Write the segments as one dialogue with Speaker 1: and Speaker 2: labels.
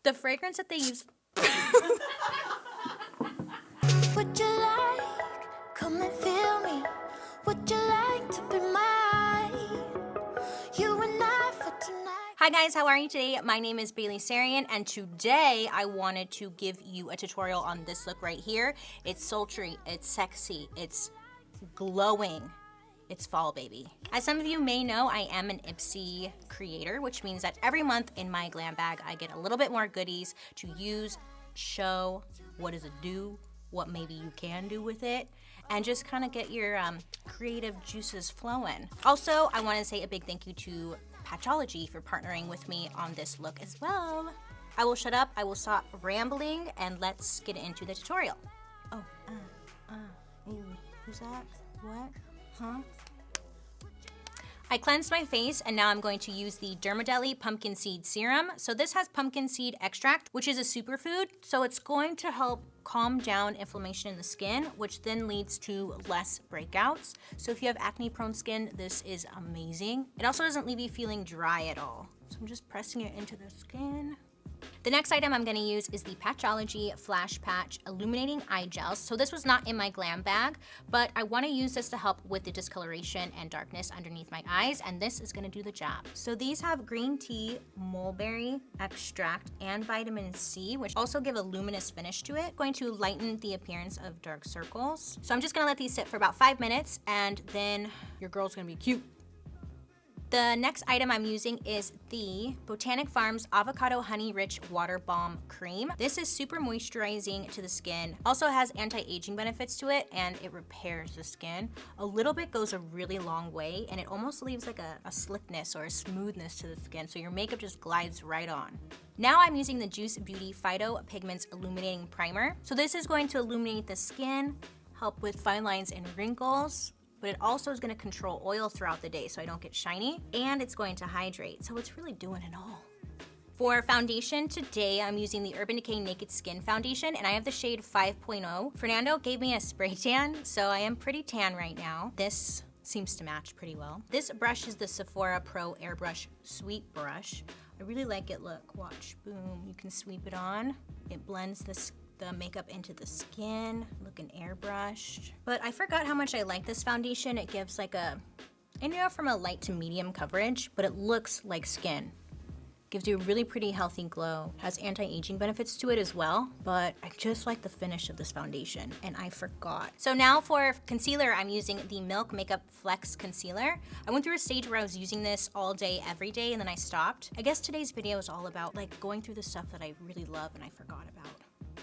Speaker 1: The fragrance that they use.
Speaker 2: Would you like, come and feel me? Would you like to be mine? You and I for tonight.
Speaker 1: Hi guys, how are you today? My name is BaileySarian, and today I wanted to give you a tutorial on this look right here. It's sultry, it's sexy, it's glowing. It's fall, baby. As some of you may know, I am an IPSY creator, which means that every month in my glam bag, I get a little bit more goodies to use, show, what does it do, what maybe you can do with it, and just kind of get your creative juices flowing. Also, I want to say a big thank you to Patchology for partnering with me on this look as well. I will shut up, I will stop rambling, and let's get into the tutorial. Oh, ooh, who's that? What? Huh? I cleansed my face and now I'm going to use the DRAMAAA Pumpkin Seed Serum. So this has pumpkin seed extract, which is a superfood. So it's going to help calm down inflammation in the skin, which then leads to less breakouts. So if you have acne prone skin, this is amazing. It also doesn't leave you feeling dry at all. So I'm just pressing it into the skin. The next item I'm going to use is the Patchology Flash Patch Illuminating Eye Gels. So this was not in my glam bag, but I want to use this to help with the discoloration and darkness underneath my eyes, and this is going to do the job. So these have green tea, mulberry extract, and vitamin C, which also give a luminous finish to it. Going to lighten the appearance of dark circles. So I'm just going to let these sit for about 5 minutes, and then your girl's going to be cute. The next item I'm using is the Botanic Farms Avocado Honey Rich Water Balm Cream. This is super moisturizing to the skin. Also has anti-aging benefits to it, and it repairs the skin. A little bit goes a really long way, and it almost leaves like a slickness or a smoothness to the skin, so your makeup just glides right on. Now I'm using the Juice Beauty Phyto Pigments Illuminating Primer. So this is going to illuminate the skin, help with fine lines and wrinkles, but it also is going to control oil throughout the day so I don't get shiny, and it's going to hydrate, so it's really doing it all. For foundation today, I'm using the Urban Decay Naked Skin Foundation, and I have the shade 5.0. Fernando gave me a spray tan, so I am pretty tan right now. This seems to match pretty well. This brush is the Sephora Pro Airbrush Sweep Brush. I really like it. Look, watch, boom, you can sweep it on. It blends the makeup into the skin, looking airbrushed. But I forgot how much I like this foundation. It gives like anywhere from a light to medium coverage, but it looks like skin. Gives you a really pretty healthy glow. Has anti-aging benefits to it as well, but I just like the finish of this foundation, and I forgot. So now for concealer, I'm using the Milk Makeup Flex Concealer. I went through a stage where I was using this all day, every day, and then I stopped. I guess today's video is all about like going through the stuff that I really love and I forgot about,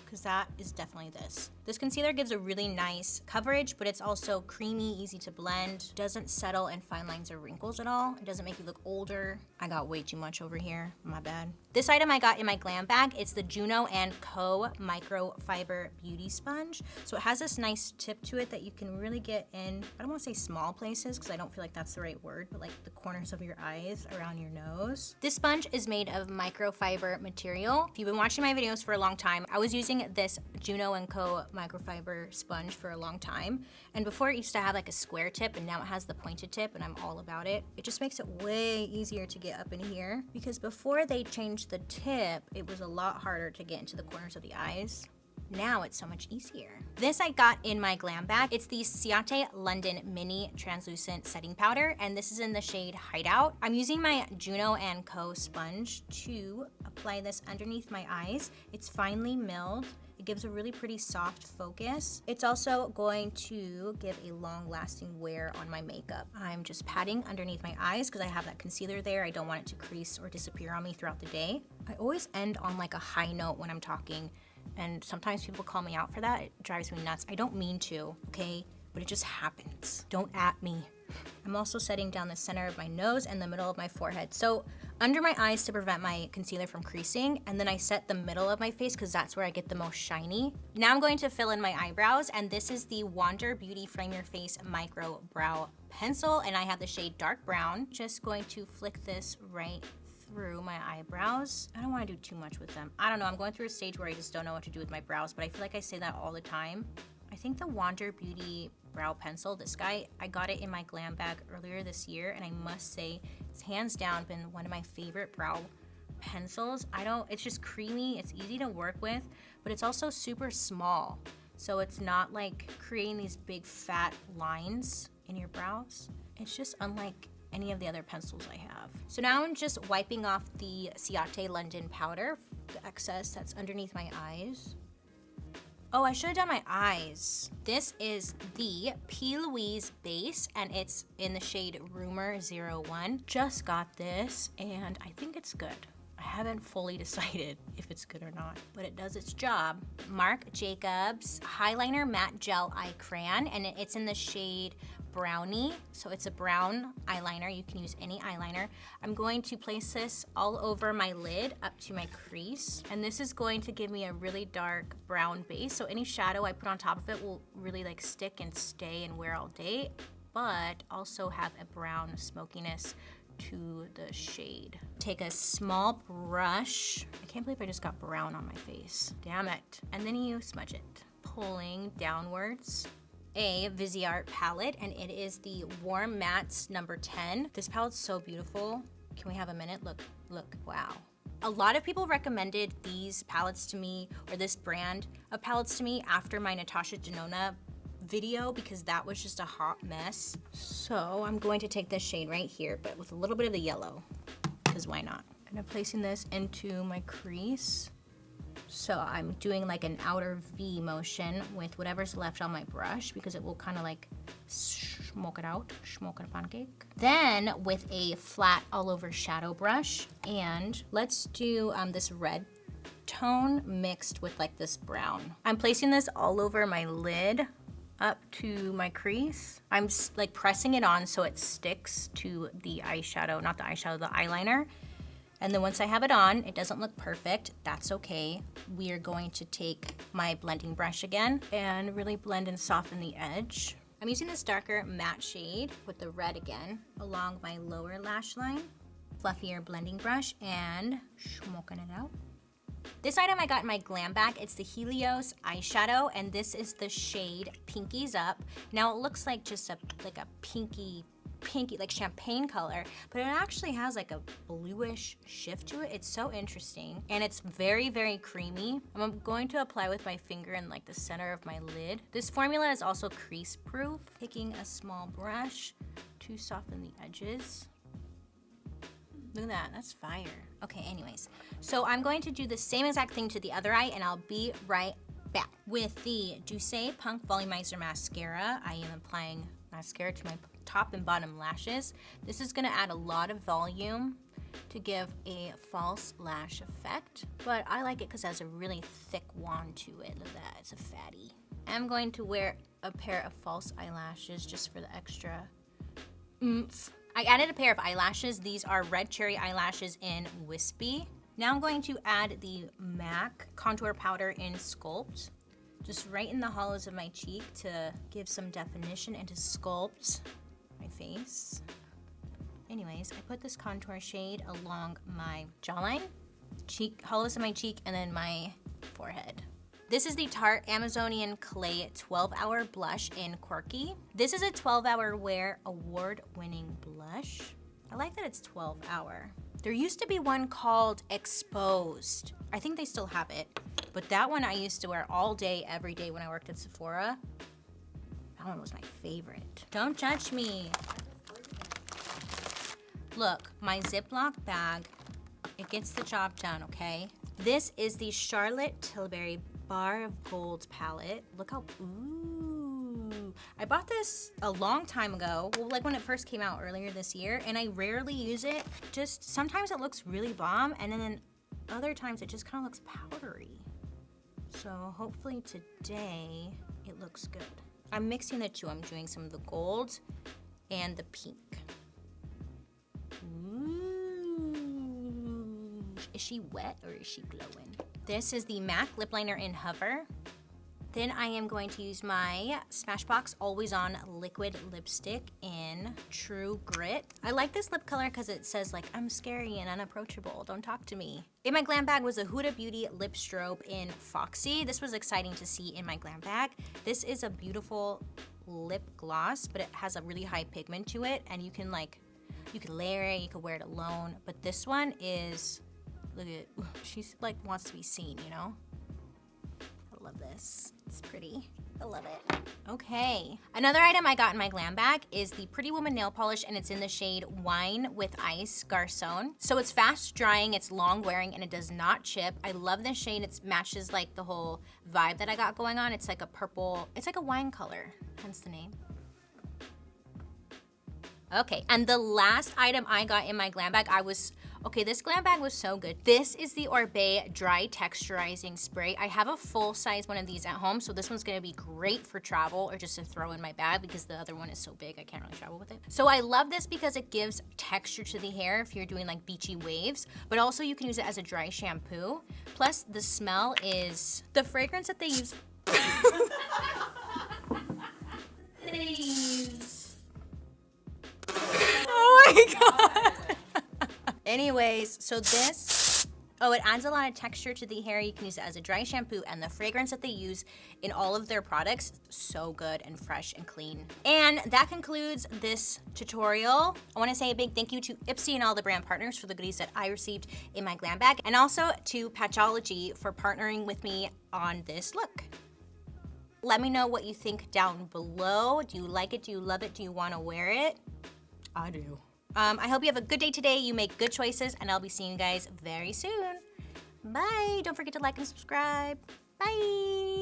Speaker 1: because that is definitely this. This concealer gives a really nice coverage, but it's also creamy, easy to blend, doesn't settle in fine lines or wrinkles at all. It doesn't make you look older. I got way too much over here, my bad. This item I got in my glam bag, it's the Juno & Co. Microfiber Beauty Sponge. So it has this nice tip to it that you can really get in, I don't wanna say small places, because I don't feel like that's the right word, but like the corners of your eyes, around your nose. This sponge is made of microfiber material. If you've been watching my videos for a long time, I was using this Juno & Co. microfiber sponge for a long time, and before it used to have like a square tip, and now it has the pointed tip, and I'm all about it. It just makes it way easier to get up in here, because before they changed the tip, it was a lot harder to get into the corners of the eyes. Now it's so much easier. This I got in my glam bag. It's the Ciate London Mini Translucent Setting Powder, and this is in the shade Hideout. I'm using my Juno & Co. sponge to apply this underneath my eyes. It's finely milled. It gives a really pretty soft focus. It's also going to give a long-lasting wear on my makeup. I'm just patting underneath my eyes because I have that concealer there. I don't want it to crease or disappear on me throughout the day. I always end on like a high note when I'm talking, and sometimes people call me out for that. It drives me nuts. I don't mean to, okay? But it just happens. Don't at me. I'm also setting down the center of my nose and the middle of my forehead. So under my eyes to prevent my concealer from creasing, and then I set the middle of my face because that's where I get the most shiny. Now I'm going to fill in my eyebrows, and this is the Wander Beauty Frame Your Face Micro Brow Pencil, and I have the shade Dark Brown. Just going to flick this right through my eyebrows. I don't want to do too much with them. I don't know, I'm going through a stage where I just don't know what to do with my brows, but I feel like I say that all the time. I think the Wander Beauty brow pencil, this guy, I got it in my glam bag earlier this year, and I must say it's hands down been one of my favorite brow pencils. It's just creamy, it's easy to work with, but it's also super small. So it's not like creating these big fat lines in your brows. It's just unlike any of the other pencils I have. So now I'm just wiping off the Ciate London powder, the excess that's underneath my eyes. Oh, I should have done my eyes. This is the P. Louise base, and it's in the shade Rumor 01. Just got this, and I think it's good. I haven't fully decided if it's good or not, but it does its job. Marc Jacobs Highliner Matte Gel Eye Crayon, and it's in the shade Brownie. So it's a brown eyeliner. You can use any eyeliner. I'm going to place this all over my lid up to my crease, and this is going to give me a really dark brown base. So any shadow I put on top of it will really like stick and stay and wear all day, but also have a brown smokiness to the shade. Take a small brush. I can't believe I just got brown on my face. Damn it. And then you smudge it. Pulling downwards. A Viseart palette, and it is the Warm Mattes number 10. This palette's so beautiful. Can we have a minute? Look, look, wow. A lot of people recommended these palettes to me, or this brand of palettes to me, after my Natasha Denona video, because that was just a hot mess. So I'm going to take this shade right here, but with a little bit of the yellow, because why not? And I'm placing this into my crease. So I'm doing like an outer V motion with whatever's left on my brush, because it will kind of like smoke it out, smoke it a pancake. Then with a flat all over shadow brush, and let's do this red tone mixed with like this brown. I'm placing this all over my lid up to my crease. I'm like pressing it on so it sticks to the eyeshadow, not the eyeshadow, the eyeliner. And then once I have it on, it doesn't look perfect, that's okay. We are going to take my blending brush again and really blend and soften the edge. I'm using this darker matte shade with the red again along my lower lash line. Fluffier blending brush and smoking it out. This item I got in my glam bag. It's the Helios eyeshadow, and this is the shade Pinkies Up. Now it looks like just like a pinky, like champagne color, but it actually has like a bluish shift to it. It's so interesting, and it's very, very creamy. I'm going to apply with my finger in like the center of my lid. This formula is also crease proof. Taking a small brush to soften the edges. Look at that, that's fire. Okay, anyways, so I'm going to do the same exact thing to the other eye, and I'll be right back. With the Douce Punk Volumizer Mascara, I am applying mascara to my top and bottom lashes. This is gonna add a lot of volume to give a false lash effect, but I like it because it has a really thick wand to it. Look at that, it's a fatty. I'm going to wear a pair of false eyelashes just for the extra oomph. I added a pair of eyelashes. These are Red Cherry eyelashes in Wispy. Now I'm going to add the MAC contour powder in Sculpt, just right in the hollows of my cheek to give some definition and to sculpt my face. Anyways, I put this contour shade along my jawline, cheek, hollows of my cheek, and then my forehead. This is the Tarte Amazonian Clay 12-Hour Blush in Quirky. This is a 12-hour wear award-winning blush. I like that it's 12-hour. There used to be one called Exposed. I think they still have it, but that one I used to wear all day, every day when I worked at Sephora. That one was my favorite. Don't judge me. Look, my Ziploc bag, it gets the job done, okay? This is the Charlotte Tilbury Bar of Gold palette. Look how, ooh. I bought this a long time ago, well, like when it first came out earlier this year, and I rarely use it. Just sometimes it looks really bomb, and then other times it just kind of looks powdery. So hopefully today it looks good. I'm mixing the two. I'm doing some of the gold and the pink. Ooh. Is she wet or is she glowing? This is the MAC lip liner in Hover. Then I am going to use my Smashbox Always On liquid lipstick in True Grit. I like this lip color because it says like, I'm scary and unapproachable, don't talk to me. In my glam bag was a Huda Beauty lip strobe in Foxy. This was exciting to see in my glam bag. This is a beautiful lip gloss, but it has a really high pigment to it, and you can layer it, you can wear it alone, but this one is Look at, she's like wants to be seen, you know? I love this. It's pretty. I love it. Okay. Another item I got in my glam bag is the Pretty Woman nail polish, and it's in the shade Wine with Ice Garçon. So it's fast drying, it's long wearing, and it does not chip. I love this shade. It matches like the whole vibe that I got going on. It's like a purple, it's like a wine color, hence the name. Okay, and the last item I got in my glam bag, okay, this glam bag was so good. This is the Oribe Dry Texturizing Spray. I have a full size one of these at home, so this one's gonna be great for travel or just to throw in my bag because the other one is so big I can't really travel with it. So I love this because it gives texture to the hair if you're doing like beachy waves, but also you can use it as a dry shampoo. Plus the smell is, the fragrance that they use, oh my God. Anyways, so this, oh, it adds a lot of texture to the hair. You can use it as a dry shampoo, and the fragrance that they use in all of their products, so good and fresh and clean. And that concludes this tutorial. I wanna say a big thank you to IPSY and all the brand partners for the goodies that I received in my glam bag, and also to Patchology for partnering with me on this look. Let me know what you think down below. Do you like it? Do you love it? Do you wanna wear it? I do. I hope you have a good day today. You make good choices, and I'll be seeing you guys very soon. Bye. Don't forget to like and subscribe. Bye.